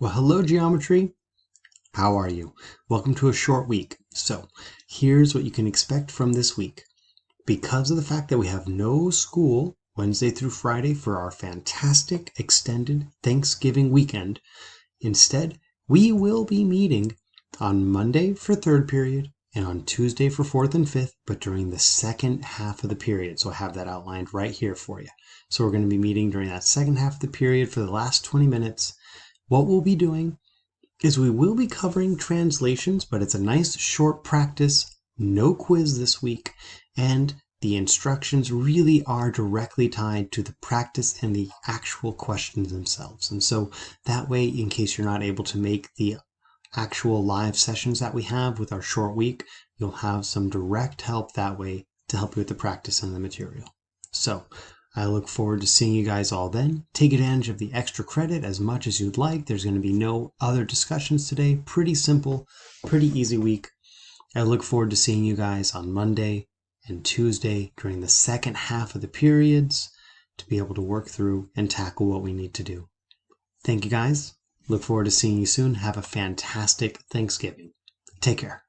Well, hello, geometry. How are you? Welcome to a short week. So, here's what you can expect from this week. Because of the fact that we have no school Wednesday through Friday for our fantastic extended Thanksgiving weekend, instead, we will be meeting on Monday for third period and on Tuesday for fourth and fifth, but during the second half of the period. So I have that outlined right here for you. So we're going to be meeting during that second half of the period for the last 20 minutes. What we'll be doing is we will be covering translations, but it's a nice short practice, no quiz this week, and the instructions really are directly tied to the practice and the actual questions themselves. And so that way, in case you're not able to make the actual live sessions that we have with our short week, you'll have some direct help that way to help you with the practice and the material. So I look forward to seeing you guys all then. Take advantage of the extra credit as much as you'd like. There's going to be no other discussions today. Pretty simple, pretty easy week. I look forward to seeing you guys on Monday and Tuesday during the second half of the periods to be able to work through and tackle what we need to do. Thank you guys. Look forward to seeing you soon. Have a fantastic Thanksgiving. Take care.